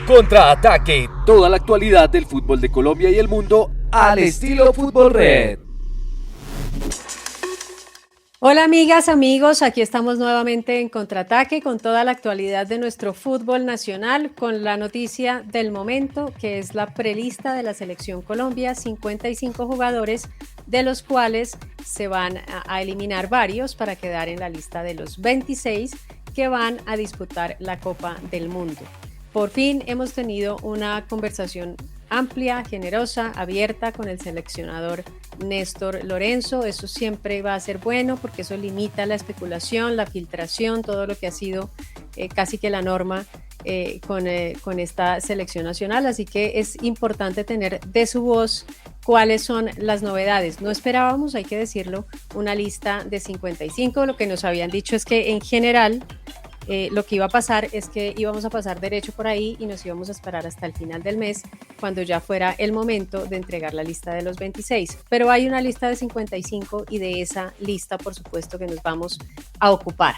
Contraataque, toda la actualidad del fútbol de Colombia y el mundo al estilo Fútbol Red. Hola amigas, amigos, aquí estamos nuevamente en Contraataque con toda la actualidad de nuestro fútbol nacional, con la noticia del momento que es la prelista de la Selección Colombia, 55 jugadores de los cuales se van a eliminar varios para quedar en la lista de los 26 que van a disputar la Copa del Mundo. Por fin hemos tenido una conversación amplia, generosa, abierta con el seleccionador Néstor Lorenzo. Eso siempre va a ser bueno porque eso limita la especulación, la filtración, todo lo que ha sido casi que la norma con esta selección nacional. Así que es importante tener de su voz cuáles son las novedades. No esperábamos, hay que decirlo, una lista de 55. Lo que nos habían dicho es que en general lo que iba a pasar es que íbamos a pasar derecho por ahí y nos íbamos a esperar hasta el final del mes, cuando ya fuera el momento de entregar la lista de los 26. Pero hay una lista de 55 y de esa lista, por supuesto, que nos vamos a ocupar.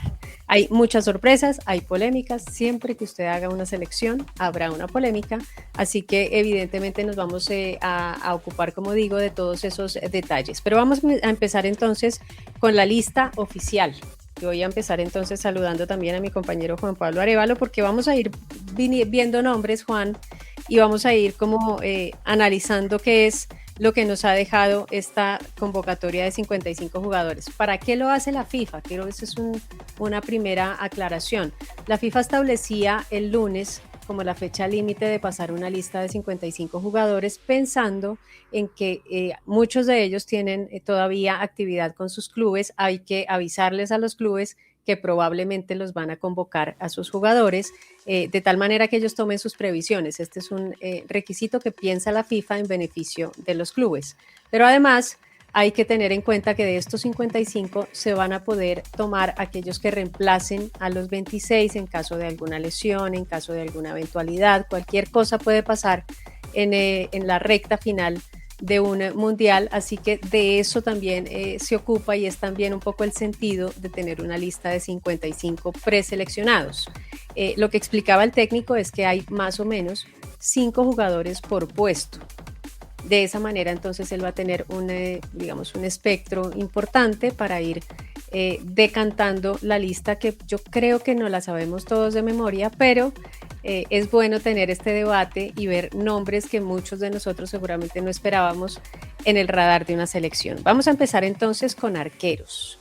Hay muchas sorpresas, hay polémicas. Siempre que usted haga una selección, habrá una polémica. Así que evidentemente nos vamos a ocupar, como digo, de todos esos detalles. Pero vamos a empezar entonces con la lista oficial. Yo voy a empezar entonces saludando también a mi compañero Juan Pablo Arévalo, porque vamos a ir viendo nombres, Juan, y vamos a ir como analizando qué es lo que nos ha dejado esta convocatoria de 55 jugadores. ¿Para qué lo hace la FIFA? Creo que esa es una primera aclaración. La FIFA establecía el lunes como la fecha límite de pasar una lista de 55 jugadores, pensando en que muchos de ellos tienen todavía actividad con sus clubes. Hay que avisarles a los clubes que probablemente los van a convocar a sus jugadores, de tal manera que ellos tomen sus previsiones. Este es un requisito que piensa la FIFA en beneficio de los clubes. Pero además hay que tener en cuenta que de estos 55 se van a poder tomar aquellos que reemplacen a los 26 en caso de alguna lesión, en caso de alguna eventualidad. Cualquier cosa puede pasar en la recta final de un mundial, así que de eso también se ocupa, y es también un poco el sentido de tener una lista de 55 preseleccionados. Lo que explicaba el técnico es que hay más o menos 5 jugadores por puesto. De esa manera entonces él va a tener un espectro importante para ir decantando la lista, que yo creo que no la sabemos todos de memoria, pero es bueno tener este debate y ver nombres que muchos de nosotros seguramente no esperábamos en el radar de una selección. Vamos a empezar entonces con arqueros.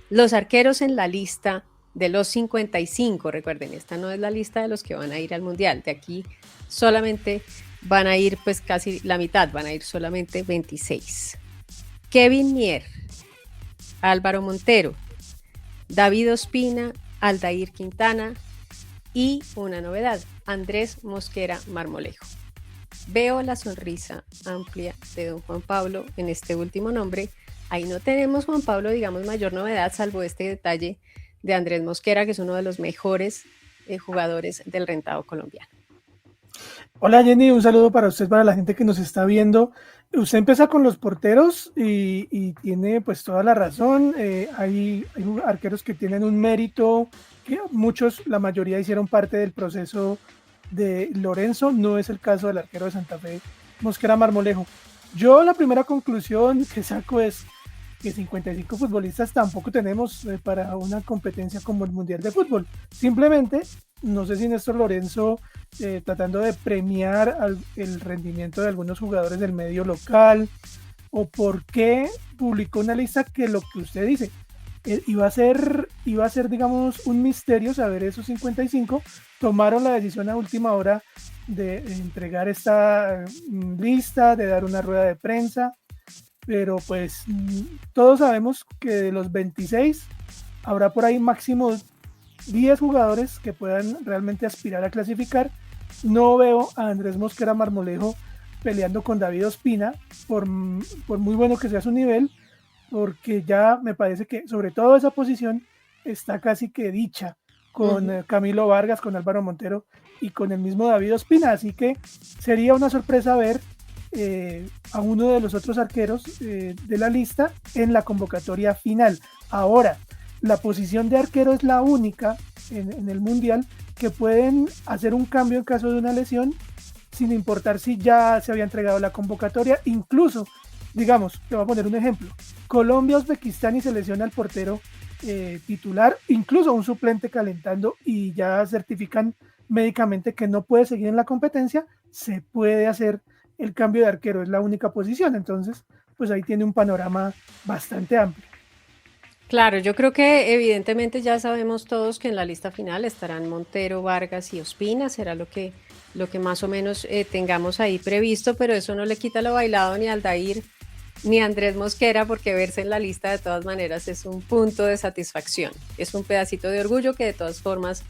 Los arqueros en la lista de los 55, recuerden, esta no es la lista de los que van a ir al Mundial, de aquí solamente van a ir pues casi la mitad, van a ir solamente 26. Kevin Mier, Álvaro Montero, David Ospina, Aldair Quintana y una novedad, Andrés Mosquera Marmolejo. Veo la sonrisa amplia de don Juan Pablo en este último nombre. Ahí no tenemos, Juan Pablo, digamos, mayor novedad, salvo este detalle de Andrés Mosquera, que es uno de los mejores jugadores del rentado colombiano. Hola Jenny, un saludo para usted, para la gente que nos está viendo. Usted empieza con los porteros y tiene pues toda la razón. Hay arqueros que tienen un mérito, que muchos, la mayoría hicieron parte del proceso de Lorenzo. No es el caso del arquero de Santa Fe, Mosquera Marmolejo. Yo la primera conclusión que saco es que 55 futbolistas tampoco tenemos para una competencia como el Mundial de Fútbol. Simplemente, no sé si Néstor Lorenzo, tratando de premiar el rendimiento de algunos jugadores del medio local, o por qué publicó una lista que, lo que usted dice, iba a ser, digamos, un misterio saber esos 55. Tomaron la decisión a última hora de entregar esta lista, de dar una rueda de prensa, pero pues todos sabemos que de los 26 habrá por ahí máximo 10 jugadores que puedan realmente aspirar a clasificar. No veo a Andrés Mosquera Marmolejo peleando con David Ospina, por muy bueno que sea su nivel, porque ya me parece que sobre todo esa posición está casi que dicha con Camilo Vargas, con Álvaro Montero y con el mismo David Ospina, así que sería una sorpresa ver a uno de los otros arqueros de la lista en la convocatoria final. Ahora, la posición de arquero es la única en el Mundial que pueden hacer un cambio en caso de una lesión, sin importar si ya se había entregado la convocatoria. Incluso, digamos, te voy a poner un ejemplo, Colombia, Uzbekistán y se lesiona el portero titular, incluso un suplente calentando, y ya certifican médicamente que no puede seguir en la competencia, se puede hacer el cambio de arquero, es la única posición. Entonces pues ahí tiene un panorama bastante amplio. Claro, yo creo que evidentemente ya sabemos todos que en la lista final estarán Montero, Vargas y Ospina, será lo que más o menos tengamos ahí previsto, pero eso no le quita lo bailado ni a Aldair ni a Andrés Mosquera, porque verse en la lista de todas maneras es un punto de satisfacción, es un pedacito de orgullo que de todas formas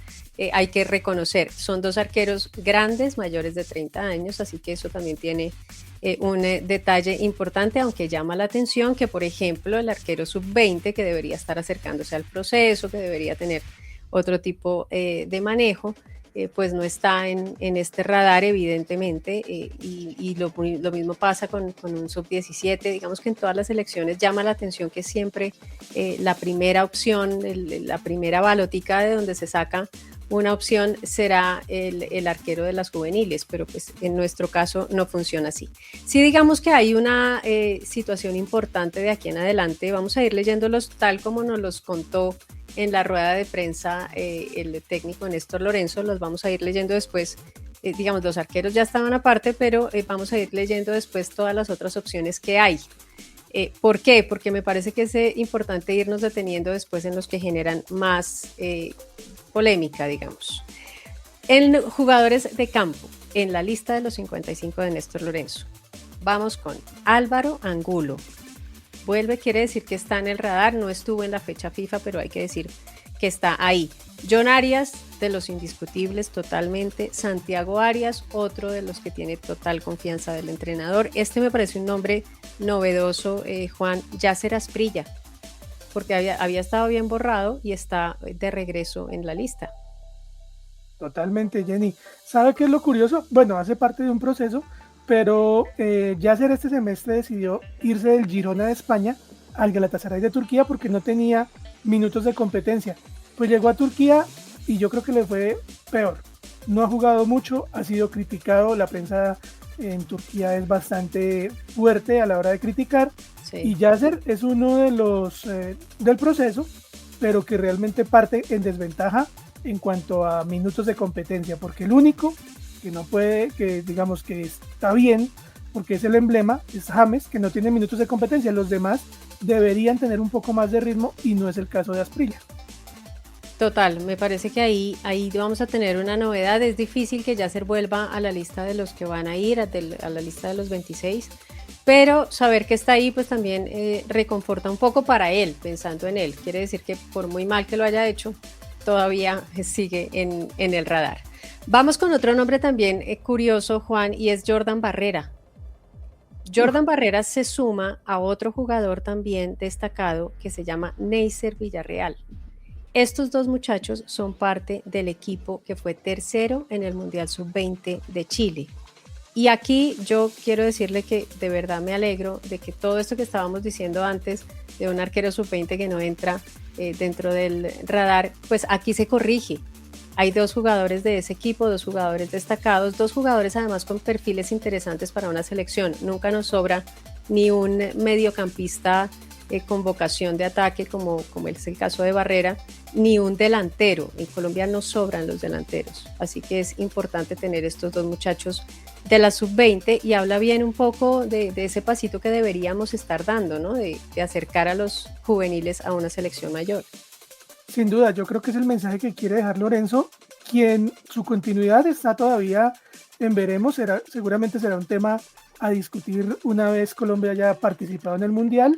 hay que reconocer. Son dos arqueros grandes, mayores de 30 años, así que eso también tiene un detalle importante, aunque llama la atención que, por ejemplo, el arquero sub-20, que debería estar acercándose al proceso, que debería tener otro tipo de manejo, pues no está en este radar, evidentemente, y lo mismo pasa con un sub-17. Digamos que en todas las elecciones llama la atención que siempre la primera opción, la primera balotica de donde se saca una opción será el arquero de las juveniles, pero pues en nuestro caso no funciona así. Sí, digamos que hay una situación importante de aquí en adelante, vamos a ir leyéndolos tal como nos los contó en la rueda de prensa el técnico Néstor Lorenzo, los vamos a ir leyendo después. Digamos, los arqueros ya estaban aparte, pero vamos a ir leyendo después todas las otras opciones que hay. ¿Por qué? Porque me parece que es importante irnos deteniendo después en los que generan más polémica, digamos. En jugadores de campo, en la lista de los 55 de Néstor Lorenzo, vamos con Álvaro Angulo. Vuelve, quiere decir que está en el radar, no estuvo en la fecha FIFA, pero hay que decir que está ahí. John Arias, de los indiscutibles totalmente. Santiago Arias, otro de los que tiene total confianza del entrenador. Este me parece un nombre novedoso, Juan. Yasser Asprilla, porque había estado bien borrado y está de regreso en la lista. Totalmente, Jenny. ¿Sabe qué es lo curioso? Bueno, hace parte de un proceso, pero Yasser este semestre decidió irse del Girona de España al Galatasaray de Turquía porque no tenía minutos de competencia. Pues llegó a Turquía y yo creo que le fue peor. No ha jugado mucho, ha sido criticado, la prensa en Turquía es bastante fuerte a la hora de criticar. Sí. Y Yasser es uno de los del proceso, pero que realmente parte en desventaja en cuanto a minutos de competencia, porque el único que no puede, que digamos que está bien, porque es el emblema, es James, que no tiene minutos de competencia. Los demás deberían tener un poco más de ritmo y no es el caso de Asprilla. Total, me parece que ahí vamos a tener una novedad. Es difícil que Yasser vuelva a la lista de los que van a ir, a la lista de los 26, pero saber que está ahí pues también reconforta un poco para él, pensando en él. Quiere decir que por muy mal que lo haya hecho, todavía sigue en el radar. Vamos con otro nombre también curioso, Juan, y es Jordan Barrera. Jordan Barrera se suma a otro jugador también destacado que se llama Neisser Villarreal. Estos dos muchachos son parte del equipo que fue tercero en el Mundial Sub-20 de Chile. Y aquí yo quiero decirle que de verdad me alegro de que todo esto que estábamos diciendo antes de un arquero Sub-20 que no entra dentro del radar, pues aquí se corrige. Hay dos jugadores de ese equipo, dos jugadores destacados, dos jugadores además con perfiles interesantes para una selección. Nunca nos sobra ni un mediocampista con vocación de ataque como es el caso de Barrera, ni un delantero. En Colombia no sobran los delanteros, así que es importante tener estos dos muchachos de la sub-20 y habla bien un poco de ese pasito que deberíamos estar dando, ¿no? De acercar a los juveniles a una selección mayor. Sin duda, yo creo que es el mensaje que quiere dejar Lorenzo, quien su continuidad está todavía en veremos, seguramente será un tema a discutir una vez Colombia haya participado en el Mundial,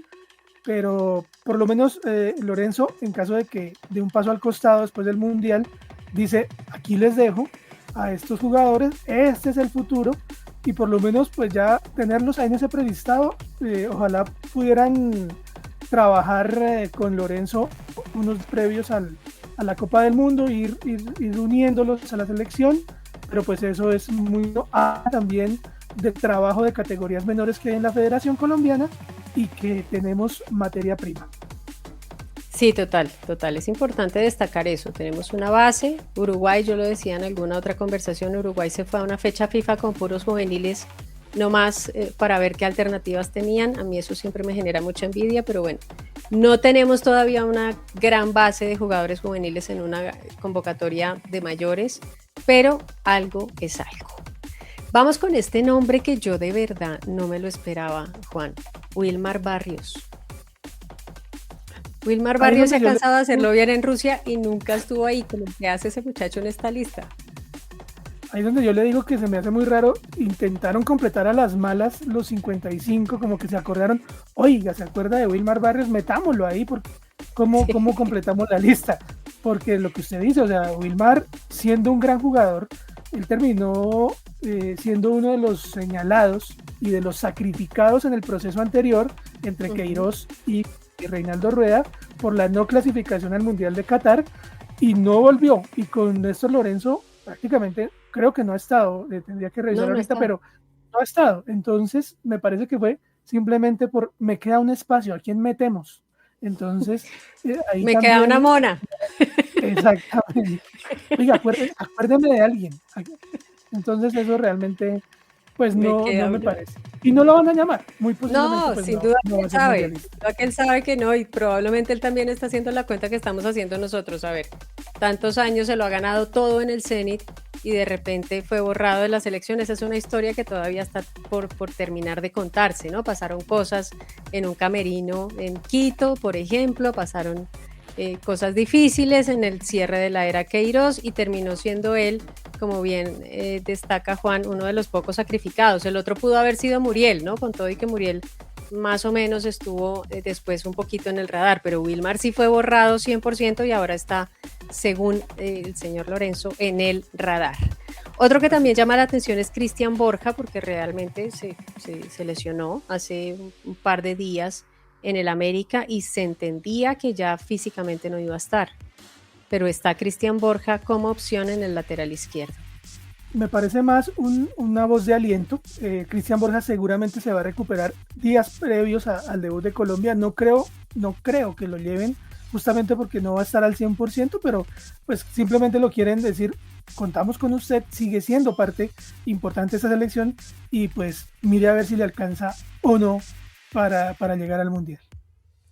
pero por lo menos Lorenzo, en caso de que dé un paso al costado después del Mundial, dice, aquí les dejo a estos jugadores, este es el futuro, y por lo menos pues ya tenerlos ahí en ese prelistado, ojalá pudieran trabajar con Lorenzo unos previos a la Copa del Mundo, ir uniéndolos a la selección, pero pues eso es muy también del trabajo de categorías menores que hay en la Federación Colombiana y que tenemos materia prima. Sí, total, total. Es importante destacar eso. Tenemos una base. Uruguay, yo lo decía en alguna otra conversación, Uruguay se fue a una fecha FIFA con puros juveniles, no más para ver qué alternativas tenían. A mí eso siempre me genera mucha envidia, pero bueno, no tenemos todavía una gran base de jugadores juveniles en una convocatoria de mayores, pero algo es algo. Vamos con este nombre que yo de verdad no me lo esperaba, Juan. Wilmar Barrios. Wilmar Barrios se ha cansado de hacerlo bien en Rusia y nunca estuvo ahí. ¿Cómo que hace ese muchacho en esta lista? Ahí es donde yo le digo que se me hace muy raro. Intentaron completar a las malas los 55, como que se acordaron. Oiga, ¿se acuerda de Wilmar Barrios? Metámoslo ahí, porque ¿cómo completamos la lista? Porque lo que usted dice, o sea, Wilmar, siendo un gran jugador, él terminó siendo uno de los señalados y de los sacrificados en el proceso anterior entre Queiroz y Reinaldo Rueda por la no clasificación al Mundial de Qatar, y no volvió. Y con Néstor Lorenzo prácticamente creo que no ha estado, tendría que revisar ahorita, pero no ha estado. Entonces me parece que fue simplemente por me queda un espacio, ¿a quién metemos? Entonces ahí me también, queda una mona. Exactamente. Oiga, acuérdeme de alguien. Entonces eso realmente pues no me parece. Y no lo van a llamar, muy posiblemente. No, pues sin no, duda no que él sabe. Que él sabe que no, y probablemente él también está haciendo la cuenta que estamos haciendo nosotros. A ver, tantos años se lo ha ganado todo en el Zenit y de repente fue borrado de las elecciones. Esa es una historia que todavía está por terminar de contarse, ¿no? Pasaron cosas en un camerino en Quito, por ejemplo, pasaron cosas difíciles en el cierre de la era Queiroz y terminó siendo él, como bien destaca Juan, uno de los pocos sacrificados. El otro pudo haber sido Muriel, ¿no? Con todo y que Muriel más o menos estuvo después un poquito en el radar, pero Wilmar sí fue borrado 100% y ahora está, según el señor Lorenzo, en el radar. Otro que también llama la atención es Cristian Borja, porque realmente se lesionó hace un par de días en el América y se entendía que ya físicamente no iba a estar, pero está Cristian Borja como opción en el lateral izquierdo. Me parece más una voz de aliento. Cristian Borja seguramente se va a recuperar días previos al debut de Colombia. No creo que lo lleven, justamente porque no va a estar al 100%, pero pues simplemente lo quieren decir, contamos con usted, sigue siendo parte importante de esta selección y pues mire a ver si le alcanza o no para llegar al Mundial.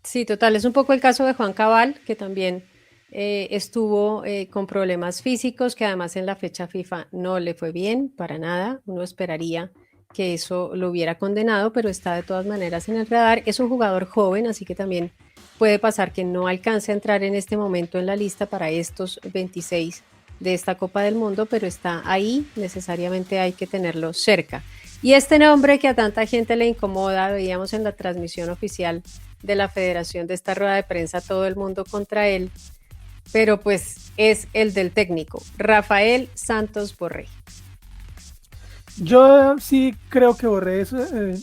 Sí, total, es un poco el caso de Juan Cabal, que también estuvo con problemas físicos, que además en la fecha FIFA no le fue bien para nada. Uno esperaría que eso lo hubiera condenado, pero está de todas maneras en el radar. Es un jugador joven, así que también puede pasar que no alcance a entrar en este momento en la lista para estos 26 de esta Copa del Mundo, pero está ahí, necesariamente hay que tenerlo cerca. Y este nombre que a tanta gente le incomoda, veíamos en la transmisión oficial de la Federación de esta rueda de prensa, todo el mundo contra él, pero pues es el del técnico, Rafael Santos Borré. Yo sí creo que Borré es,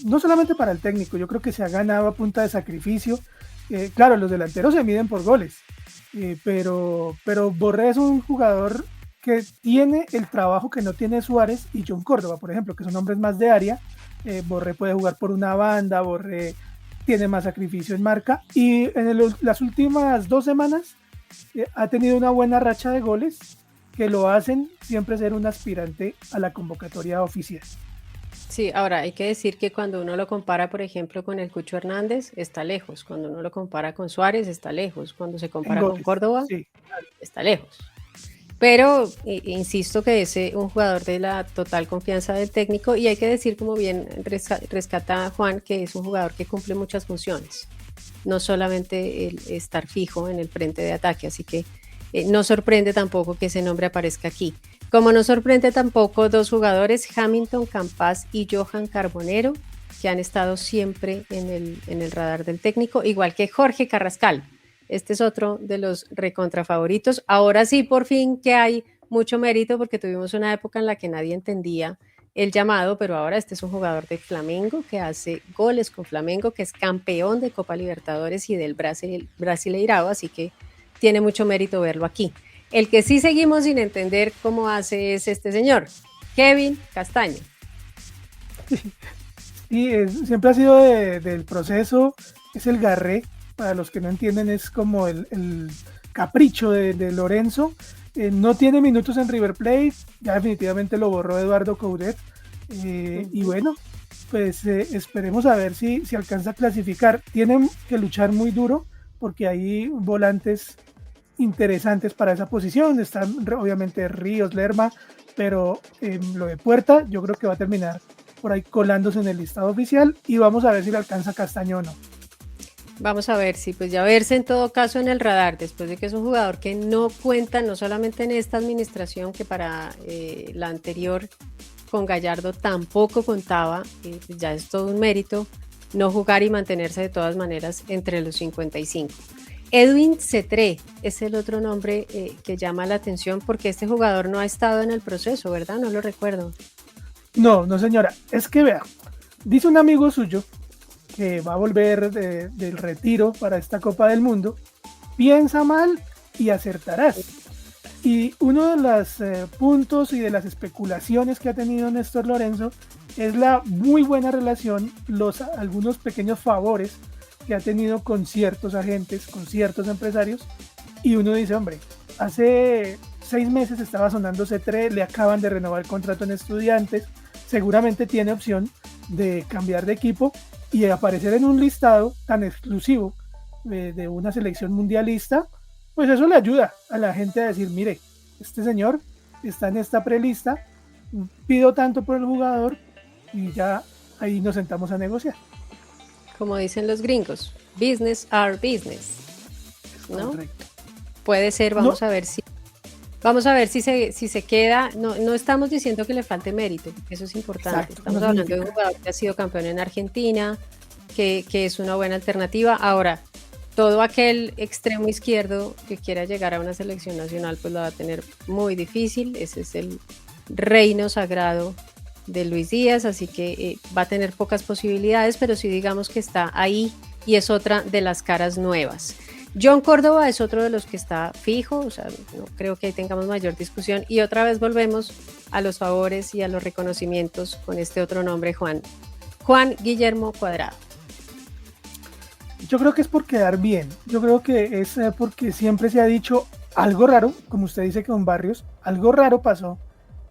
no solamente para el técnico, yo creo que se ha ganado a punta de sacrificio. Claro, los delanteros se miden por goles, pero Borré es un jugador que tiene el trabajo que no tiene Suárez y John Córdoba, por ejemplo, que son hombres más de área. Borré puede jugar por una banda, Borré tiene más sacrificio en marca y en las últimas 2 semanas ha tenido una buena racha de goles que lo hacen siempre ser un aspirante a la convocatoria oficial. Sí, ahora hay que decir que cuando uno lo compara, por ejemplo, con el Cucho Hernández, está lejos. Cuando uno lo compara con Suárez, está lejos. Cuando se compara con Córdoba, sí, está lejos. Pero insisto que es un jugador de la total confianza del técnico y hay que decir, como bien rescata Juan, que es un jugador que cumple muchas funciones, no solamente el estar fijo en el frente de ataque, así que no sorprende tampoco que ese nombre aparezca aquí. Como no sorprende tampoco 2 jugadores, Hamilton Campas y Johan Carbonero, que han estado siempre en el radar del técnico, igual que Jorge Carrascal. Este es otro de los recontrafavoritos. Ahora sí, por fin, que hay mucho mérito, porque tuvimos una época en la que nadie entendía el llamado, pero ahora este es un jugador de Flamengo que hace goles con Flamengo, que es campeón de Copa Libertadores y del Brasileirao, así que tiene mucho mérito verlo aquí. El que sí seguimos sin entender cómo hace es este señor, Kevin Castaño. Sí, siempre ha sido del proceso, es el Garré para los que no entienden, es como el capricho de Lorenzo. No tiene minutos en River Plate, ya definitivamente lo borró Eduardo Coudet. Y bueno, pues esperemos a ver si alcanza a clasificar. Tienen que luchar muy duro porque hay volantes interesantes para esa posición. Están obviamente Ríos, Lerma, pero lo de Puerta yo creo que va a terminar por ahí colándose en el listado oficial y vamos a ver si le alcanza Castaño o no. Vamos a ver si, pues ya verse en todo caso en el radar, después de que es un jugador que no cuenta, no solamente en esta administración, que para la anterior con Gallardo tampoco contaba, pues ya es todo un mérito no jugar y mantenerse de todas maneras entre los 55. Edwin Cetré es el otro nombre que llama la atención porque este jugador no ha estado en el proceso, ¿verdad? No lo recuerdo. No señora, es que vea, dice un amigo suyo que va a volver del retiro para esta Copa del Mundo, piensa mal y acertarás. Y uno de los puntos y de las especulaciones que ha tenido Néstor Lorenzo es la muy buena relación, algunos pequeños favores que ha tenido con ciertos agentes, con ciertos empresarios, y uno dice, hombre, hace 6 meses estaba sonando C3, le acaban de renovar el contrato en Estudiantes, seguramente tiene opción de cambiar de equipo y aparecer en un listado tan exclusivo de una selección mundialista, pues eso le ayuda a la gente a decir, mire, este señor está en esta prelista, pido tanto por el jugador y ya ahí nos sentamos a negociar. Como dicen los gringos, business are business, ¿no? Correcto. Puede ser, vamos a ver si se queda. No estamos diciendo que le falte mérito, eso es importante. Exacto, estamos hablando de un jugador que ha sido campeón en Argentina, que es una buena alternativa. Ahora, todo aquel extremo izquierdo que quiera llegar a una selección nacional, pues lo va a tener muy difícil. Ese es el reino sagrado de Luis Díaz, así que va a tener pocas posibilidades, pero sí digamos que está ahí y es otra de las caras nuevas. John Córdoba es otro de los que está fijo, o sea, no creo que ahí tengamos mayor discusión, y otra vez volvemos a los favores y a los reconocimientos con este otro nombre, Juan Guillermo Cuadrado. Yo creo que es por quedar bien, yo creo que es porque siempre se ha dicho algo raro, como usted dice con Barrios, algo raro pasó,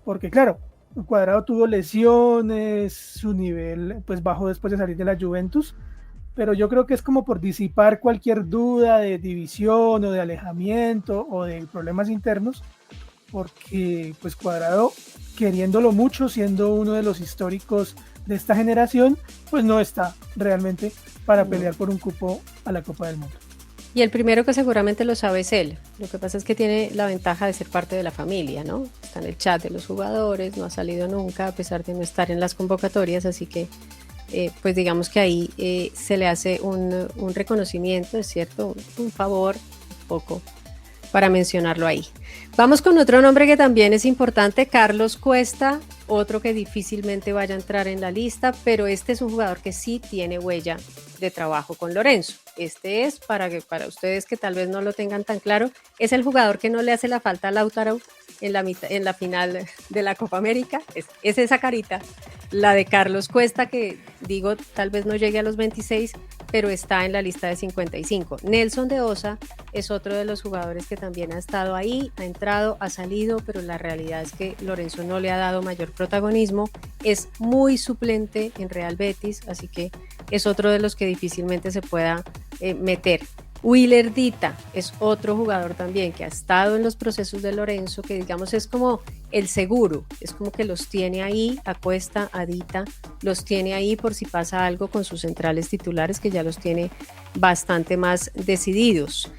porque claro, Cuadrado tuvo lesiones, su nivel pues bajó después de salir de la Juventus, pero yo creo que es como por disipar cualquier duda de división o de alejamiento o de problemas internos, porque pues Cuadrado, queriéndolo mucho, siendo uno de los históricos de esta generación, pues no está realmente para pelear por un cupo a la Copa del Mundo. Y el primero que seguramente lo sabe es él. Lo que pasa es que tiene la ventaja de ser parte de la familia, ¿no? Está en el chat de los jugadores, no ha salido nunca a pesar de no estar en las convocatorias, así que pues digamos que ahí se le hace un reconocimiento, es cierto, un favor, un poco, para mencionarlo ahí. Vamos con otro nombre que también es importante, Carlos Cuesta, otro que difícilmente vaya a entrar en la lista, pero este es un jugador que sí tiene huella de trabajo con Lorenzo. Este es, para ustedes que tal vez no lo tengan tan claro, es el jugador que no le hace la falta a Lautaro en la final de la Copa América. Es esa carita, la de Carlos Cuesta, que digo, tal vez no llegue a los 26, pero está en la lista de 55. Nelson de Osa es otro de los jugadores que también ha estado ahí, ha entrado, ha salido, pero la realidad es que Lorenzo no le ha dado mayor protagonismo, es muy suplente en Real Betis, así que es otro de los que difícilmente se pueda meter. Willer Dita es otro jugador también que ha estado en los procesos de Lorenzo, que digamos es como el seguro, es como que los tiene ahí, a Cuesta, a Dita, los tiene ahí por si pasa algo con sus centrales titulares, que ya los tiene bastante más decididos.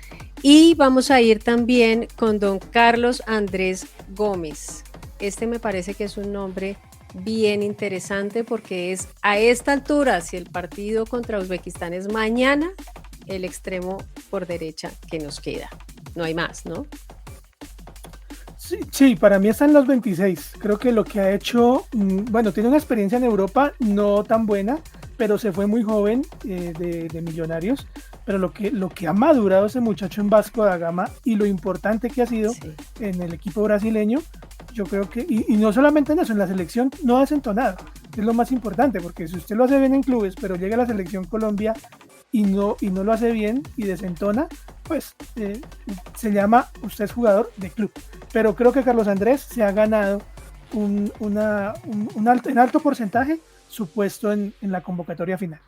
Y vamos a ir también con don Carlos Andrés Gómez. Este me parece que es un nombre bien interesante porque es a esta altura, si el partido contra Uzbekistán es mañana, el extremo por derecha que nos queda. No hay más, ¿no? Sí, para mí están los 26. Creo que lo que ha hecho, bueno, tiene una experiencia en Europa no tan buena, pero se fue muy joven de Millonarios. Pero lo que ha madurado ese muchacho en Vasco da Gama y lo importante que ha sido en el equipo brasileño, yo creo que, y no solamente en eso, en la selección no ha desentonado, es lo más importante, porque si usted lo hace bien en clubes, pero llega a la selección Colombia y no lo hace bien y desentona, pues se llama usted es jugador de club. Pero creo que Carlos Andrés se ha ganado en alto porcentaje su puesto en la convocatoria final.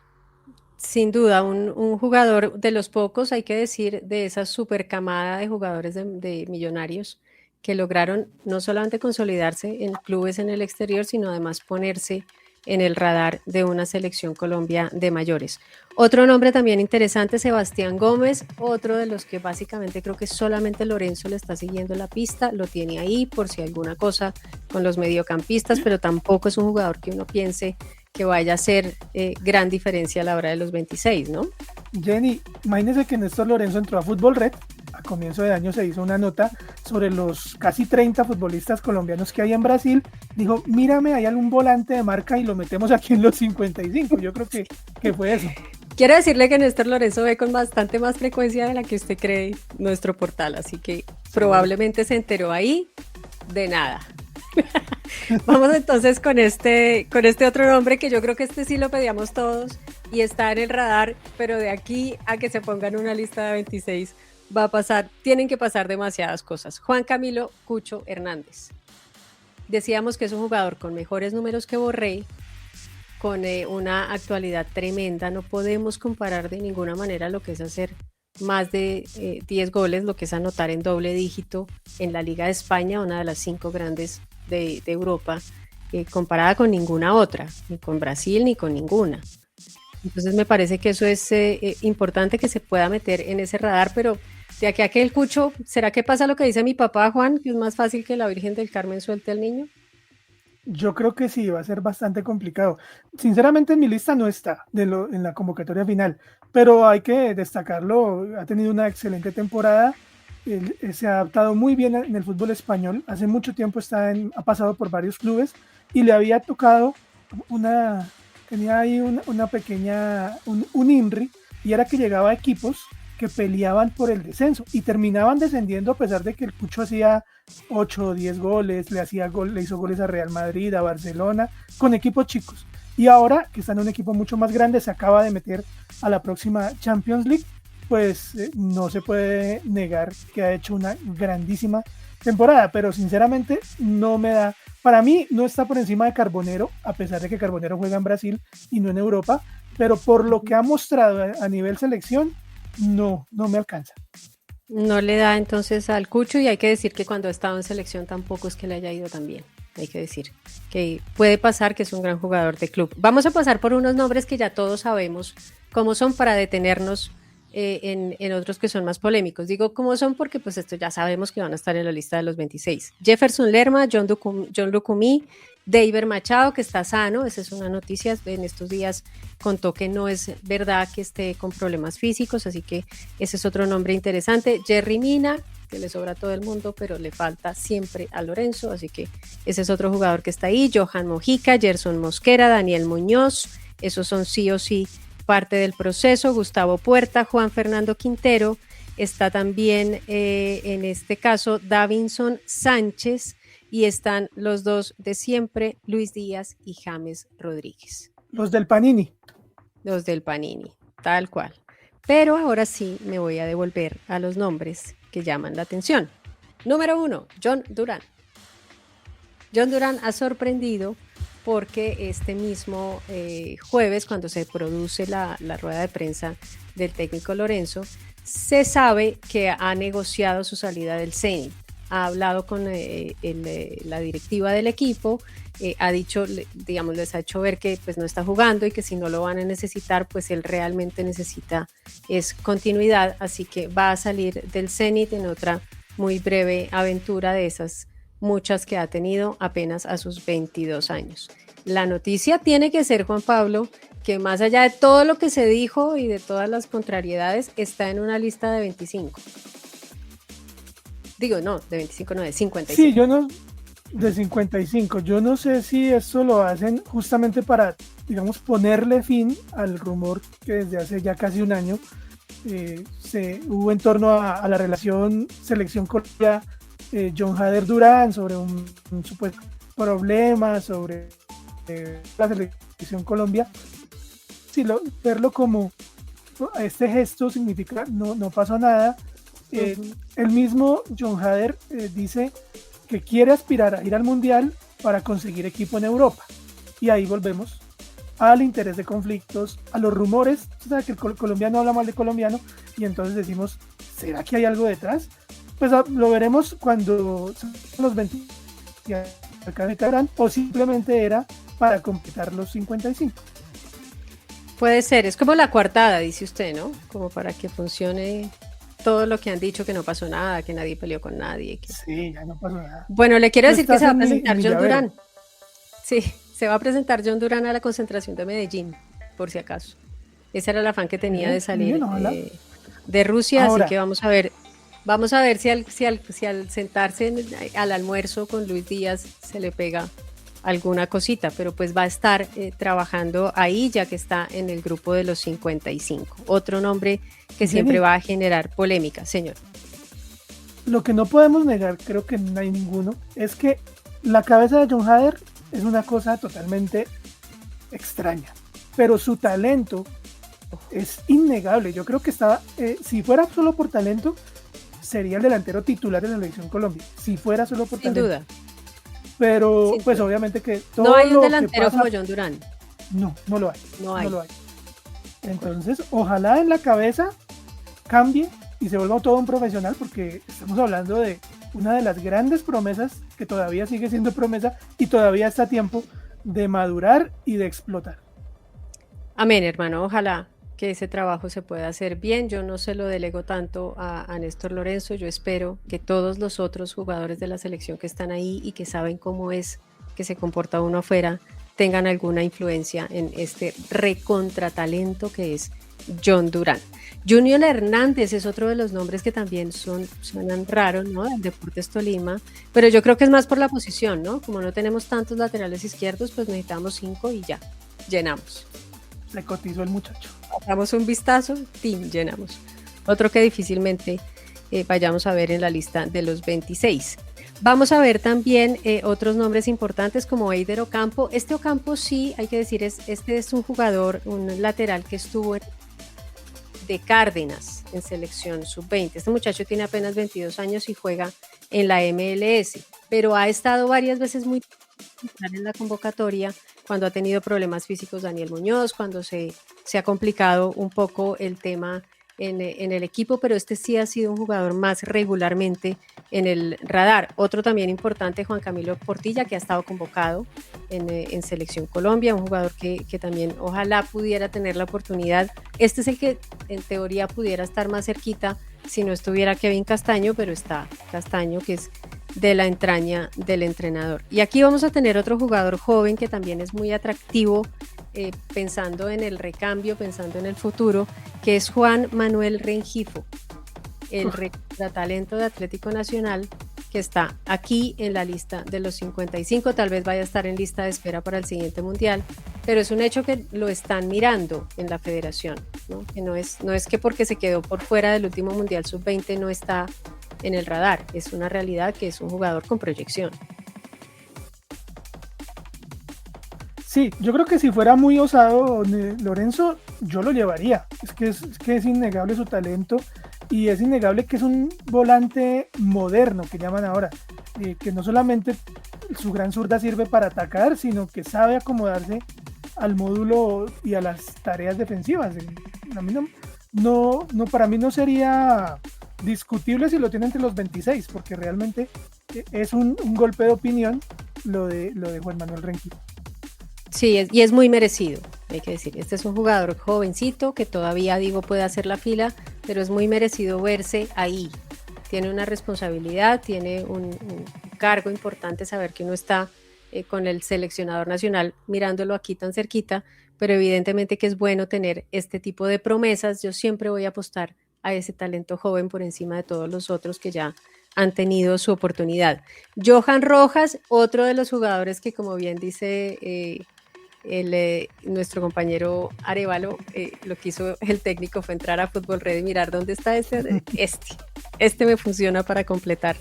Sin duda, un jugador de los pocos, hay que decir, de esa super camada de jugadores de millonarios que lograron no solamente consolidarse en clubes en el exterior, sino además ponerse en el radar de una selección Colombia de mayores. Otro nombre también interesante, Sebastián Gómez, otro de los que básicamente creo que solamente Lorenzo le está siguiendo la pista, lo tiene ahí por si alguna cosa con los mediocampistas, pero tampoco es un jugador que uno piense que vaya a hacer gran diferencia a la hora de los 26, ¿no? Jenny, imagínese que Néstor Lorenzo entró a Fútbol Red, a comienzo de año se hizo una nota sobre los casi 30 futbolistas colombianos que hay en Brasil, dijo, mírame, hay algún volante de marca y lo metemos aquí en los 55, yo creo que fue eso. Quiero decirle que Néstor Lorenzo ve con bastante más frecuencia de la que usted cree nuestro portal, así que probablemente se enteró ahí de nada. Vamos entonces con este otro nombre que yo creo que este sí lo pedíamos todos y está en el radar, pero de aquí a que se pongan una lista de 26 va a pasar, tienen que pasar demasiadas cosas. Juan Camilo Cucho Hernández. Decíamos que es un jugador con mejores números que Borré, con una actualidad tremenda, no podemos comparar de ninguna manera lo que es hacer más de 10 goles, lo que es anotar en doble dígito en la Liga de España, una de las 5 grandes de Europa, comparada con ninguna otra, ni con Brasil ni con ninguna. Entonces me parece que eso es importante que se pueda meter en ese radar, pero de aquí a que el Cucho, ¿será que pasa lo que dice mi papá Juan, que es más fácil que la Virgen del Carmen suelte al niño? Yo creo que sí, va a ser bastante complicado. Sinceramente en mi lista no está en la convocatoria final, pero hay que destacarlo, ha tenido una excelente temporada, se ha adaptado muy bien en el fútbol español, hace mucho tiempo ha pasado por varios clubes y le había tocado tenía ahí una pequeña, un INRI, y era que llegaba a equipos que peleaban por el descenso y terminaban descendiendo a pesar de que el Cucho hacía 8 o 10 goles, le hizo goles a Real Madrid, a Barcelona, con equipos chicos. Y ahora que está en un equipo mucho más grande, se acaba de meter a la próxima Champions League, pues no se puede negar que ha hecho una grandísima temporada, pero sinceramente no me da, para mí no está por encima de Carbonero, a pesar de que Carbonero juega en Brasil y no en Europa, pero por lo que ha mostrado a nivel selección, no me alcanza. No le da entonces al Cucho, y hay que decir que cuando ha estado en selección tampoco es que le haya ido tan bien. Hay que decir que puede pasar que es un gran jugador de club. Vamos a pasar por unos nombres que ya todos sabemos cómo son para detenernos en otros que son más polémicos. Digo cómo son porque pues esto ya sabemos que van a estar en la lista de los 26. Jefferson Lerma, John Lucumí, David Machado, que está sano, esa es una noticia, en estos días contó que no es verdad que esté con problemas físicos, así que ese es otro nombre interesante. Jerry Mina, que le sobra a todo el mundo, pero le falta siempre a Lorenzo, así que ese es otro jugador que está ahí. Johan Mojica, Gerson Mosquera, Daniel Muñoz, esos son sí o sí parte del proceso. Gustavo Puerta, Juan Fernando Quintero, está también en este caso Davinson Sánchez, y están los dos de siempre, Luis Díaz y James Rodríguez. Los del Panini. Los del Panini, tal cual. Pero ahora sí me voy a devolver a los nombres que llaman la atención. Número 1, John Durán. John Durán ha sorprendido porque este mismo jueves, cuando se produce la rueda de prensa del técnico Lorenzo, se sabe que ha negociado su salida del Zenit. Ha hablado con la directiva del equipo, ha dicho, digamos, les ha hecho ver que pues no está jugando y que si no lo van a necesitar, pues él realmente necesita es continuidad, así que va a salir del Zenit en otra muy breve aventura de esas muchas que ha tenido apenas a sus 22 años. La noticia tiene que ser, Juan Pablo, que más allá de todo lo que se dijo y de todas las contrariedades, está en una lista de 25. Digo, no, de 25 no, de 55. Sí, de 55. Yo no sé si esto lo hacen justamente para, digamos, ponerle fin al rumor que desde hace ya casi un año hubo en torno a la relación selección Colombia, John Jader Durán, sobre un supuesto problema sobre la selección Colombia. Sí, verlo como este gesto significa no pasó nada. El mismo John Hader dice que quiere aspirar a ir al Mundial para conseguir equipo en Europa. Y ahí volvemos al interés de conflictos, a los rumores. O sea, que el colombiano habla mal de colombiano y entonces decimos, ¿será que hay algo detrás? Pues lo veremos cuando los 20 acabarán, o simplemente era para completar los 55. Puede ser, es como la coartada, dice usted, ¿no? Como para que funcione todo lo que han dicho, que no pasó nada, que nadie peleó con nadie. Sí, ya no pasó nada. Bueno, le quiero decir que se va a presentar John Durán. Sí, se va a presentar John Durán a la concentración de Medellín, por si acaso. Ese era el afán que tenía de salir de Rusia, ahora, así que vamos a ver si al sentarse al almuerzo con Luis Díaz se le pega alguna cosita, pero pues va a estar trabajando ahí, ya que está en el grupo de los 55. Otro nombre que siempre va a generar polémica, señor. Lo que no podemos negar, creo que no hay ninguno, es que la cabeza de John Hader es una cosa totalmente extraña, pero su talento es innegable. Yo creo que estaba, si fuera solo por talento, sería el delantero titular de la selección Colombia, si fuera solo por talento. Sin duda. Pero pues obviamente que todo no hay un lo delantero que pasa, como John Durán. No lo hay. No lo hay. Entonces, ojalá en la cabeza cambie y se vuelva todo un profesional, porque estamos hablando de una de las grandes promesas que todavía sigue siendo promesa y todavía está a tiempo de madurar y de explotar. Amén, hermano. Ojalá que ese trabajo se pueda hacer bien. Yo no se lo delego tanto a Néstor Lorenzo. Yo espero que todos los otros jugadores de la selección que están ahí y que saben cómo es que se comporta uno afuera tengan alguna influencia en este recontratalento que es John Durán. Junior Hernández es otro de los nombres que también suenan raros, ¿no? Del Deportes Tolima, pero yo creo que es más por la posición, ¿no? Como no tenemos tantos laterales izquierdos, pues necesitamos 5 y ya, llenamos. Se cotizó el muchacho. Damos un vistazo, llenamos. Otro que difícilmente vayamos a ver en la lista de los 26. Vamos a ver también otros nombres importantes como Eider Ocampo. Este Ocampo sí, hay que decir, este es un jugador, un lateral que estuvo de Cárdenas en selección sub-20. Este muchacho tiene apenas 22 años y juega en la MLS, pero ha estado varias veces muy en la convocatoria cuando ha tenido problemas físicos Daniel Muñoz, cuando se ha complicado un poco el tema en el equipo, pero este sí ha sido un jugador más regularmente en el radar. Otro también importante, Juan Camilo Portilla, que ha estado convocado en Selección Colombia, un jugador que también ojalá pudiera tener la oportunidad. Este es el que en teoría pudiera estar más cerquita si no estuviera Kevin Castaño, pero está Castaño, que es de la entraña del entrenador. Y aquí vamos a tener otro jugador joven que también es muy atractivo, pensando en el recambio, pensando en el futuro, que es Juan Manuel Rengifo, el talento de Atlético Nacional, que está aquí en la lista de los 55, tal vez vaya a estar en lista de espera para el siguiente mundial, pero es un hecho que lo están mirando en la federación, ¿no? Que no es que porque se quedó por fuera del último mundial sub-20 no está en el radar, es una realidad que es un jugador con proyección. Sí, yo creo que si fuera muy osado Lorenzo, yo lo llevaría. Es que es innegable su talento y es innegable que es un volante moderno, que llaman ahora, que no solamente su gran zurda sirve para atacar, sino que sabe acomodarse al módulo y a las tareas defensivas. A mí para mí no sería discutible si lo tiene entre los 26, porque realmente es un golpe de opinión lo de Juan Manuel Rengifo. Sí, y es muy merecido, hay que decir. Este es un jugador jovencito que todavía, puede hacer la fila, pero es muy merecido verse ahí. Tiene una responsabilidad, tiene un cargo importante, saber que uno está con el seleccionador nacional mirándolo aquí tan cerquita, pero evidentemente que es bueno tener este tipo de promesas. Yo siempre voy a apostar a ese talento joven por encima de todos los otros que ya han tenido su oportunidad. Johan Rojas, otro de los jugadores que, como bien dice nuestro compañero Arevalo, lo que hizo el técnico fue entrar a Fútbol Red y mirar dónde está este me funciona para completar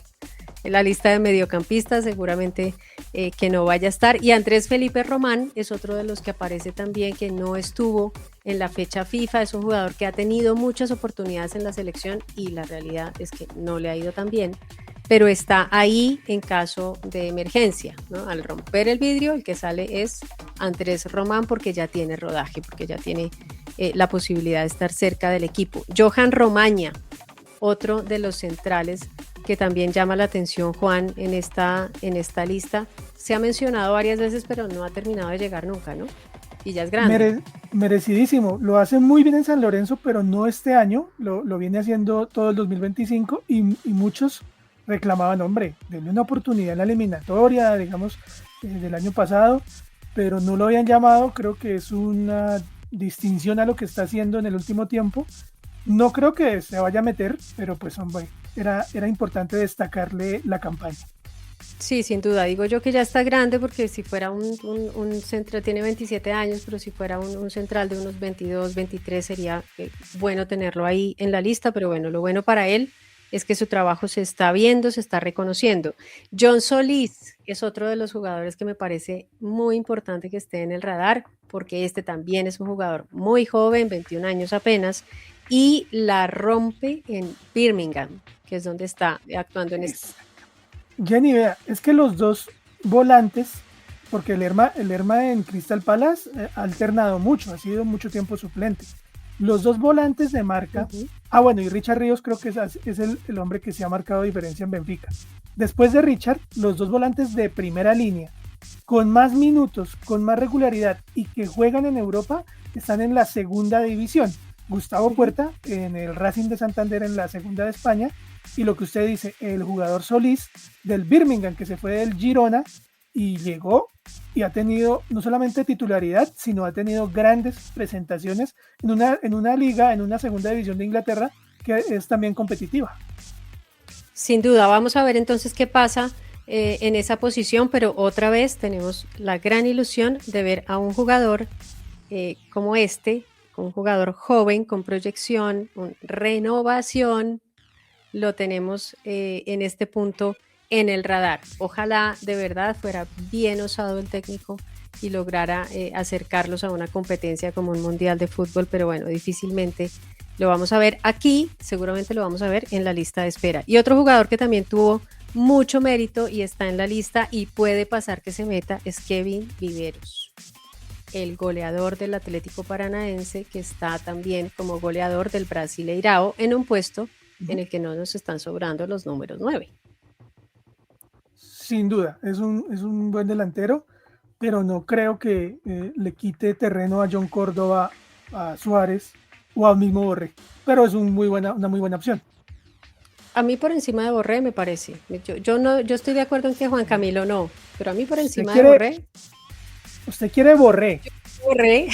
la lista de mediocampistas, seguramente que no vaya a estar. Y Andrés Felipe Román es otro de los que aparece también, que no estuvo en la fecha FIFA. Es un jugador que ha tenido muchas oportunidades en la selección y la realidad es que no le ha ido tan bien, pero está ahí en caso de emergencia, ¿no? Al romper el vidrio, el que sale es Andrés Román, porque ya tiene rodaje, porque ya tiene la posibilidad de estar cerca del equipo. Johan Romaña, otro de los centrales que también llama la atención, Juan, en esta lista. Se ha mencionado varias veces, pero no ha terminado de llegar nunca, ¿no? Y ya es grande. Merecidísimo. Lo hace muy bien en San Lorenzo, pero no este año. Lo viene haciendo todo el 2025 y muchos reclamaban, hombre, denle una oportunidad en la eliminatoria, digamos, del año pasado, pero no lo habían llamado. Creo que es una distinción a lo que está haciendo en el último tiempo. No creo que se vaya a meter, pero pues hombre, era importante destacarle la campaña. Sí, sin duda. Digo yo que ya está grande, porque si fuera un central, tiene 27 años, pero si fuera un central de unos 22, 23 sería bueno tenerlo ahí en la lista, pero bueno, lo bueno para él es que su trabajo se está viendo, se está reconociendo. John Solís es otro de los jugadores que me parece muy importante que esté en el radar, porque este también es un jugador muy joven, 21 años apenas, y la rompe en Birmingham, que es donde está actuando en este. Jenny, vea, es que los dos volantes, porque el Lerma en Crystal Palace ha alternado mucho, ha sido mucho tiempo suplente. Los dos volantes de marca, bueno, y Richard Ríos creo que es el hombre que se ha marcado diferencia en Benfica. Después de Richard, los dos volantes de primera línea, con más minutos, con más regularidad y que juegan en Europa, están en la segunda división. Gustavo Puerta en el Racing de Santander en la segunda de España, y lo que usted dice, el jugador Solís del Birmingham, que se fue del Girona y llegó y ha tenido no solamente titularidad, sino ha tenido grandes presentaciones en una liga, en una segunda división de Inglaterra, que es también competitiva. Sin duda, vamos a ver entonces qué pasa en esa posición, pero otra vez tenemos la gran ilusión de ver a un jugador como un jugador joven, con proyección, con renovación. Lo tenemos en este punto en el radar. Ojalá de verdad fuera bien osado el técnico y lograra acercarlos a una competencia como un mundial de fútbol, pero bueno, difícilmente lo vamos a ver aquí, seguramente lo vamos a ver en la lista de espera. Y otro jugador que también tuvo mucho mérito y está en la lista y puede pasar que se meta es Kevin Viveros, el goleador del Atlético Paranaense, que está también como goleador del Brasileirao en un puesto en el que no nos están sobrando los números 9. Sin duda, es un buen delantero, pero no creo que le quite terreno a John Córdoba, a Suárez o al mismo Borré, pero es una muy buena opción. A mí por encima de Borré me parece. Yo estoy de acuerdo en que Juan Camilo no, pero a mí por encima de Borré. ¿Usted quiere Borré? Borré.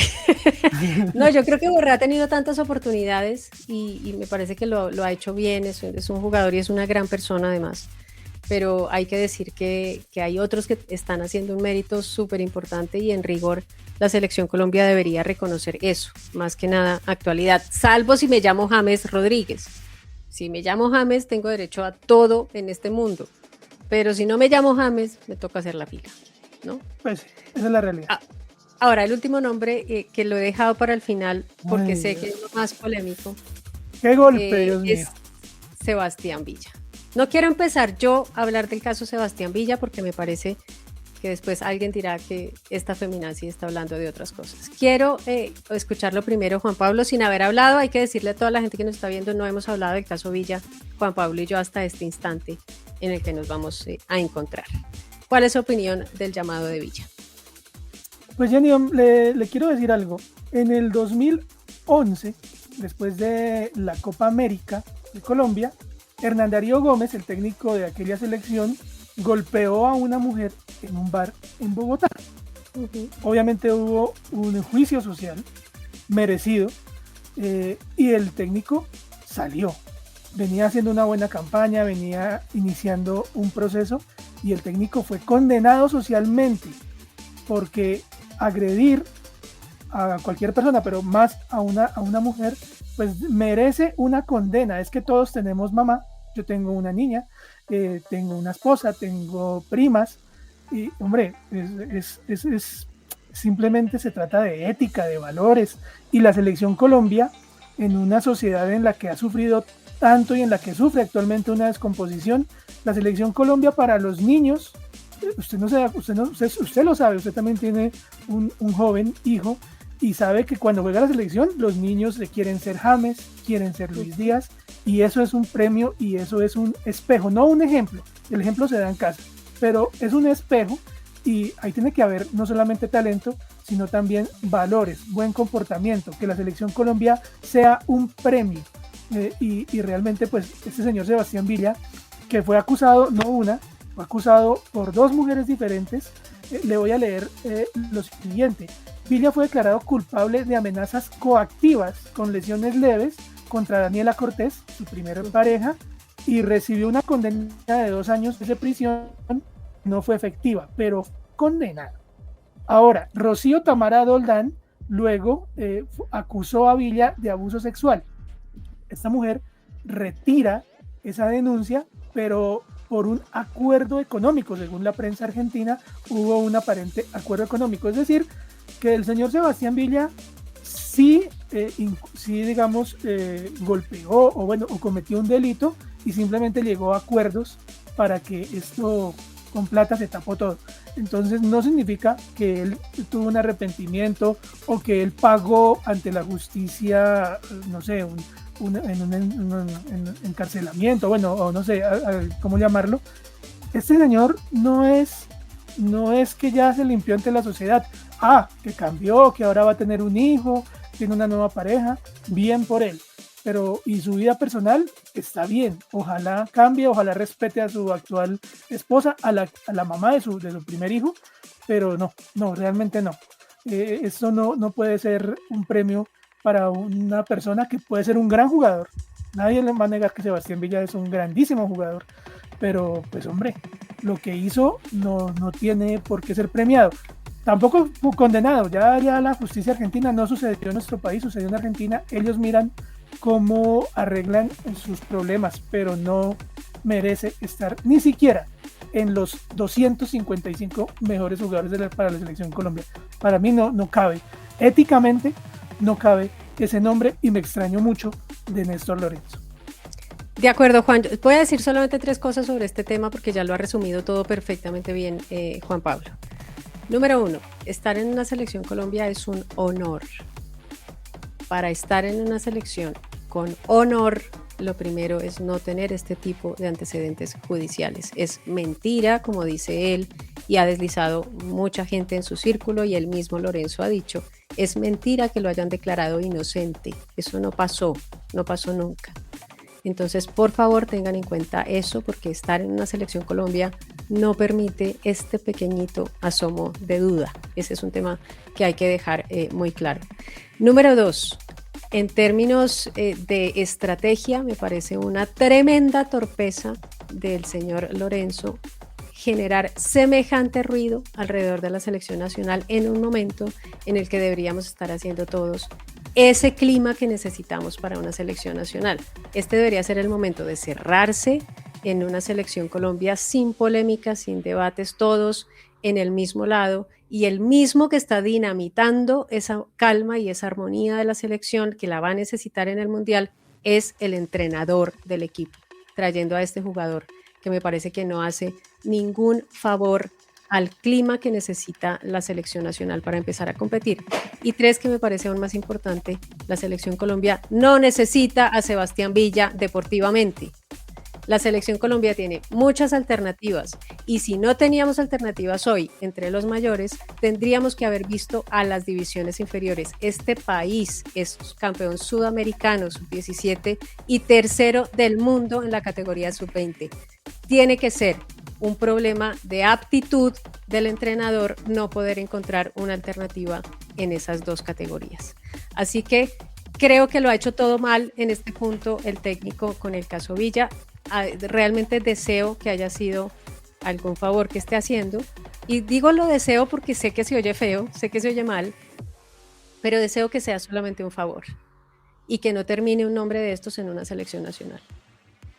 No, yo creo que Borré ha tenido tantas oportunidades y me parece que lo ha hecho bien. Es un jugador y es una gran persona además. Pero hay que decir que hay otros que están haciendo un mérito súper importante y en rigor la Selección Colombia debería reconocer eso, más que nada actualidad, salvo si me llamo James Rodríguez. Si me llamo James, tengo derecho a todo en este mundo, pero si no me llamo James, me toca hacer la fila, ¿no? Pues esa es la realidad. Ahora, el último nombre que lo he dejado para el final, porque sé que es lo más polémico. ¡Qué golpe, Dios mío! Es Sebastián Villa. No quiero empezar yo a hablar del caso Sebastián Villa, porque me parece que después alguien dirá que esta feminazi está hablando de otras cosas. Quiero escucharlo primero, Juan Pablo, sin haber hablado. Hay que decirle a toda la gente que nos está viendo, no hemos hablado del caso Villa, Juan Pablo y yo, hasta este instante en el que nos vamos a encontrar. ¿Cuál es su opinión del llamado de Villa? Pues Jenny, le quiero decir algo. En el 2011, después de la Copa América de Colombia, Hernán Darío Gómez, el técnico de aquella selección, golpeó a una mujer en un bar en Bogotá. Obviamente hubo un juicio social merecido y el técnico salió. Venía haciendo una buena campaña, venía iniciando un proceso y el técnico fue condenado socialmente porque agredir a cualquier persona, pero más a una mujer, pues merece una condena. Es que todos tenemos mamá yo tengo una niña, tengo una esposa, tengo primas, y hombre, simplemente se trata de ética, de valores, y la selección Colombia, en una sociedad en la que ha sufrido tanto y en la que sufre actualmente una descomposición, la selección Colombia para los niños, usted lo sabe, usted también tiene un joven hijo y sabe que cuando juega la selección los niños le quieren ser James, quieren ser Luis Díaz, y eso es un premio y eso es un espejo, no un ejemplo, el ejemplo se da en casa, pero es un espejo y ahí tiene que haber no solamente talento, sino también valores, buen comportamiento, que la selección Colombia sea un premio. Y realmente pues este señor Sebastián Villa, que fue acusado, no una, fue acusado por 2 mujeres diferentes, le voy a leer lo siguiente. Villa fue declarado culpable de amenazas coactivas con lesiones leves contra Daniela Cortés, su primera pareja, y recibió una condena de 2 años de prisión. No fue efectiva, pero condenado. Ahora, Rocío Tamara Doldán luego acusó a Villa de abuso sexual. Esta mujer retira esa denuncia, pero por un acuerdo económico, según la prensa argentina, hubo un aparente acuerdo económico, es decir, que el señor Sebastián Villa sí digamos, golpeó o cometió un delito y simplemente llegó a acuerdos para que esto con plata se tapó todo. Entonces no significa que él tuvo un arrepentimiento o que él pagó ante la justicia, no sé, un encarcelamiento, bueno, o no sé cómo llamarlo. Este señor no es que ya se limpió ante la sociedad, que cambió, que ahora va a tener un hijo, tiene una nueva pareja, bien por él, pero y su vida personal está bien, ojalá cambie, ojalá respete a su actual esposa, a la mamá de su primer hijo, pero no, realmente no. Esto no puede ser un premio para una persona que puede ser un gran jugador. Nadie le va a negar que Sebastián Villa es un grandísimo jugador, pero pues hombre, lo que hizo no tiene por qué ser premiado. Tampoco condenado, ya la justicia argentina no sucedió en nuestro país, sucedió en Argentina, ellos miran cómo arreglan sus problemas, pero no merece estar ni siquiera en los 255 mejores jugadores para la selección Colombia. Para mí no cabe, éticamente no cabe ese nombre y me extraño mucho de Néstor Lorenzo. De acuerdo, Juan. Voy a decir solamente 3 cosas sobre este tema porque ya lo ha resumido todo perfectamente bien Juan Pablo. Número 1, estar en una selección Colombia es un honor. Para estar en una selección con honor, lo primero es no tener este tipo de antecedentes judiciales. Es mentira, como dice él, y ha deslizado mucha gente en su círculo, y el mismo Lorenzo ha dicho, es mentira que lo hayan declarado inocente. Eso no pasó nunca. Entonces, por favor, tengan en cuenta eso, porque estar en una selección Colombia no permite este pequeñito asomo de duda. Ese es un tema que hay que dejar muy claro. Número 2, en términos de estrategia, me parece una tremenda torpeza del señor Lorenzo generar semejante ruido alrededor de la selección nacional en un momento en el que deberíamos estar haciendo todos ese clima que necesitamos para una selección nacional. Este debería ser el momento de cerrarse en una selección Colombia sin polémicas, sin debates, todos en el mismo lado, y el mismo que está dinamitando esa calma y esa armonía de la selección, que la va a necesitar en el Mundial, es el entrenador del equipo, trayendo a este jugador que me parece que no hace ningún favor al clima que necesita la selección nacional para empezar a competir. Y 3, que me parece aún más importante, la selección Colombia no necesita a Sebastián Villa deportivamente. La selección Colombia tiene muchas alternativas, y si no teníamos alternativas hoy entre los mayores, tendríamos que haber visto a las divisiones inferiores. Este país es campeón sudamericano sub-17 y tercero del mundo en la categoría sub-20. Tiene que ser un problema de aptitud del entrenador no poder encontrar una alternativa en esas 2 categorías. Así que creo que lo ha hecho todo mal en este punto el técnico con el caso Villa. Realmente deseo que haya sido algún favor que esté haciendo, y digo lo deseo porque sé que se oye feo, sé que se oye mal, pero deseo que sea solamente un favor y que no termine un nombre de estos en una selección nacional.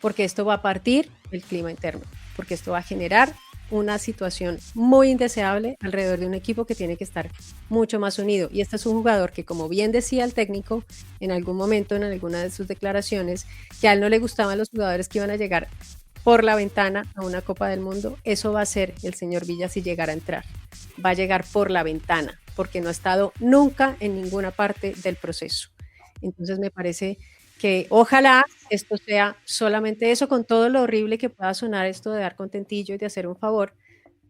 porque esto va a partir el clima interno, porque esto va a generar una situación muy indeseable alrededor de un equipo que tiene que estar mucho más unido. Y este es un jugador que, como bien decía el técnico en algún momento, en alguna de sus declaraciones, que a él no le gustaban los jugadores que iban a llegar por la ventana a una Copa del Mundo. Eso va a ser el señor Villa si llegara a entrar. Va a llegar por la ventana, porque no ha estado nunca en ninguna parte del proceso. Entonces me parece que ojalá esto sea solamente eso, con todo lo horrible que pueda sonar esto de dar contentillo y de hacer un favor.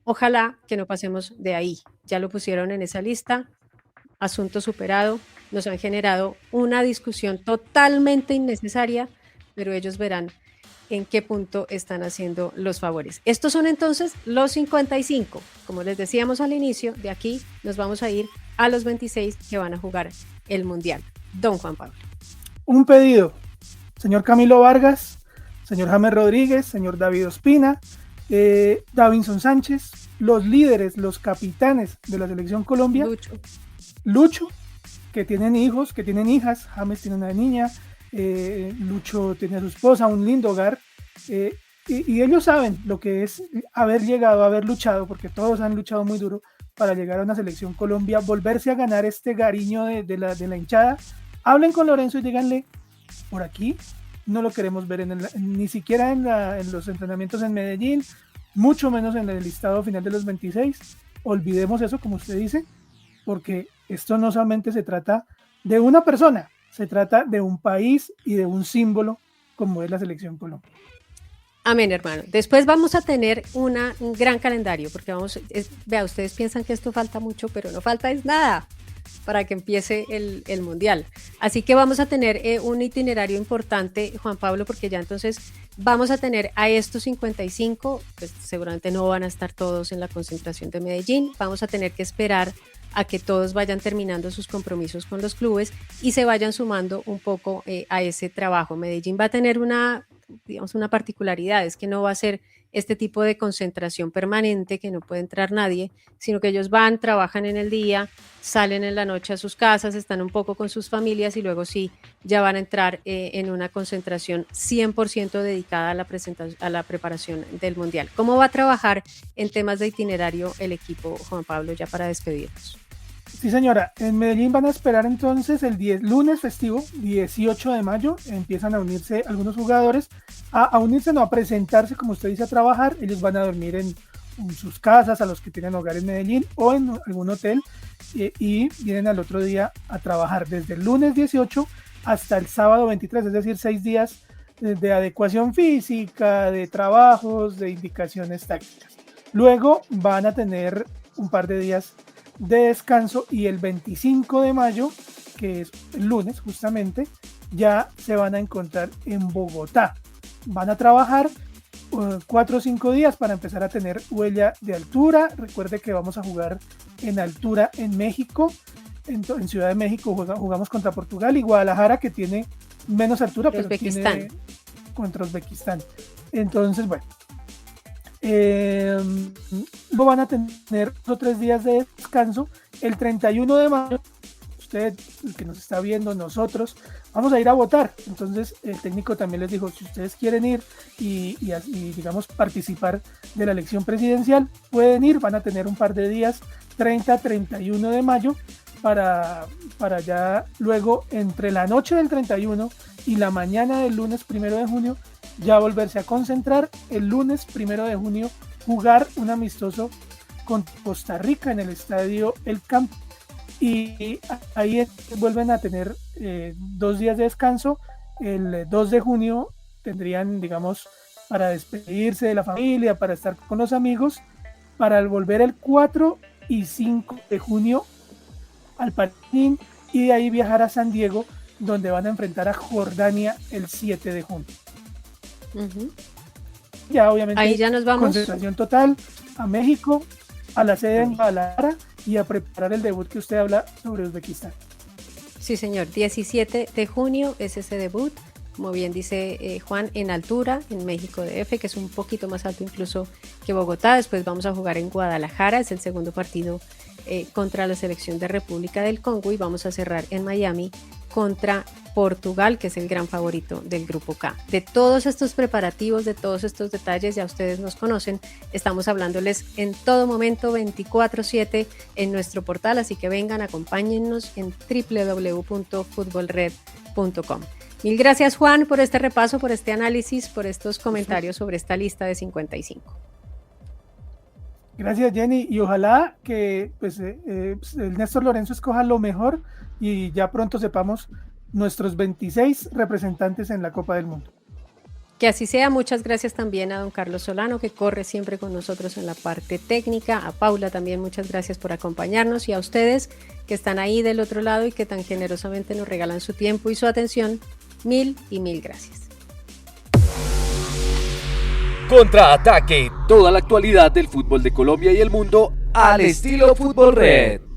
Ojalá que no pasemos de ahí. Ya lo pusieron en esa lista, asunto superado. Nos han generado una discusión totalmente innecesaria, pero ellos verán en qué punto están haciendo los favores. Estos son entonces los 55. Como les decíamos al inicio, de aquí nos vamos a ir a los 26 que van a jugar el Mundial. Don Juan Pablo. Un pedido, señor Camilo Vargas, señor James Rodríguez, señor David Ospina, Davinson Sánchez, los líderes, los capitanes de la Selección Colombia, Lucho, que tienen hijos, que tienen hijas, James tiene una niña, Lucho tiene a su esposa, un lindo hogar, y ellos saben lo que es haber llegado, haber luchado, porque todos han luchado muy duro para llegar a una Selección Colombia, volverse a ganar este cariño de la hinchada. Hablen con Lorenzo y díganle, por aquí no lo queremos ver ni siquiera en los entrenamientos en Medellín, mucho menos en el listado final de los 26. Olvidemos eso, como usted dice, porque esto no solamente se trata de una persona, se trata de un país y de un símbolo como es la Selección Colombia. Amén, hermano. Después vamos a tener un gran calendario, porque vea, ustedes piensan que esto falta mucho, pero no falta es nada para que empiece el Mundial. Así que vamos a tener un itinerario importante, Juan Pablo, porque ya entonces vamos a tener a estos 55, pues seguramente no van a estar todos en la concentración de Medellín, vamos a tener que esperar a que todos vayan terminando sus compromisos con los clubes y se vayan sumando un poco a ese trabajo. Medellín va a tener una particularidad, es que no va a ser este tipo de concentración permanente, que no puede entrar nadie, sino que ellos van, trabajan en el día, salen en la noche a sus casas, están un poco con sus familias y luego sí, ya van a entrar en una concentración 100% dedicada a la preparación del Mundial. ¿Cómo va a trabajar en temas de itinerario el equipo, Juan Pablo, ya para despedirnos? Sí, señora, en Medellín van a esperar entonces el lunes festivo, 18 de mayo, empiezan a unirse algunos jugadores, a unirse, no, a presentarse, como usted dice, a trabajar. Ellos van a dormir en sus casas, a los que tienen hogar en Medellín o en algún hotel, y vienen al otro día a trabajar desde el lunes 18 hasta el sábado 23, es decir, 6 días de adecuación física, de trabajos, de indicaciones tácticas. Luego van a tener un par de días de descanso y el 25 de mayo, que es el lunes justamente, ya se van a encontrar en Bogotá. Van a trabajar 4 o 5 días para empezar a tener huella de altura. Recuerde que vamos a jugar en altura en México, en Ciudad de México jugamos contra Portugal y Guadalajara, que tiene menos altura, pero tiene contra Uzbekistán. Entonces, bueno, van a tener 2 o 3 días de descanso. El 31 de mayo, usted, el que nos está viendo, nosotros, vamos a ir a votar. Entonces el técnico también les dijo, si ustedes quieren ir y digamos participar de la elección presidencial, pueden ir. Van a tener un par de días, 30, 31 de mayo, para ya luego, entre la noche del 31 y la mañana del lunes 1 de junio, ya volverse a concentrar. El lunes 1 de junio jugar un amistoso con Costa Rica en el estadio El Camp, y ahí vuelven a tener 2 días de descanso. El 2 de junio tendrían, digamos, para despedirse de la familia, para estar con los amigos, para volver el 4 y 5 de junio al Patín, y de ahí viajar a San Diego, donde van a enfrentar a Jordania el 7 de junio. Ya obviamente ahí ya nos vamos. Concentración total a México, a la sede en Guadalajara, y a preparar el debut que usted habla sobre Uzbekistán. Sí, señor, 17 de junio es ese debut, como bien dice Juan, en altura, en México DF, que es un poquito más alto incluso que Bogotá. Después vamos a jugar en Guadalajara, es el segundo partido contra la selección de República del Congo, y vamos a cerrar en Miami contra Portugal, que es el gran favorito del Grupo K. De todos estos preparativos, de todos estos detalles, ya ustedes nos conocen, estamos hablándoles en todo momento 24/7 en nuestro portal, así que vengan, acompáñennos en www.futbolred.com. Mil gracias, Juan, por este repaso, por este análisis, por estos comentarios sobre esta lista de 55. Gracias, Jenny, y ojalá que el Néstor Lorenzo escoja lo mejor y ya pronto sepamos nuestros 26 representantes en la Copa del Mundo. Que así sea. Muchas gracias también a don Carlos Solano, que corre siempre con nosotros en la parte técnica, a Paula también, muchas gracias por acompañarnos, y a ustedes que están ahí del otro lado y que tan generosamente nos regalan su tiempo y su atención, mil y mil gracias. Contraataque, toda la actualidad del fútbol de Colombia y el mundo al estilo Fútbol Red.